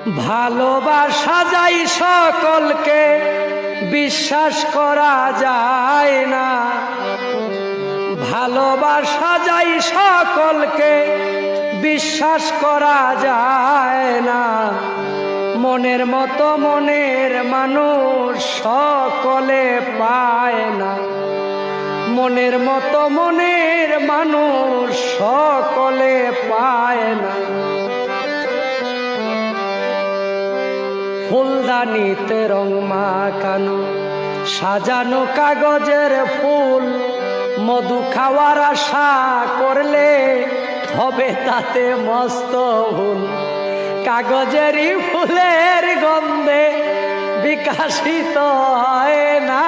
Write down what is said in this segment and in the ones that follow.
ভালোবাসা যাই সকলকে বিশ্বাস করা যায় না, ভালোবাসা যাই সকলকে বিশ্বাস করা যায় না। মনের মতো মনের মানুষ সকলে পায় না, মনের মতো মনের মানুষ সকলে পায় না। ফুলদানিতে রং মাখানো সাজানো কাগজের ফুল, মধু খাওয়ার আশা করলে হবে তাতে মস্ত ভুল। কাগজেরই ফুলের গন্ধে বিকাশিত হয় না,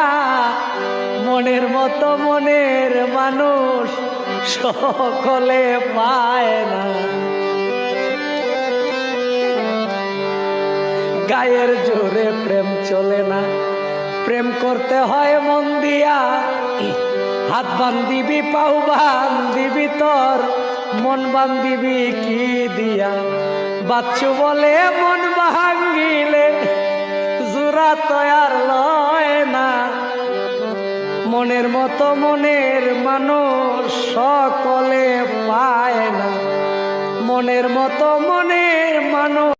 মনের মতো মনের মানুষ সকলে পায় না। গায়ের জোরে প্রেম চলে না, প্রেম করতে হয় মন দিয়া। হাত বান্ধিবি পাও বান্ধিবি তোর মন বান্ধিবি কি দিয়া। বাচ্চু বলে মন ভাঙ্গিলে জোড়া তো আর লয় না, মনের মতো মনের মানুষ সকলে পায় না, মনের মতো মনের মানুষ।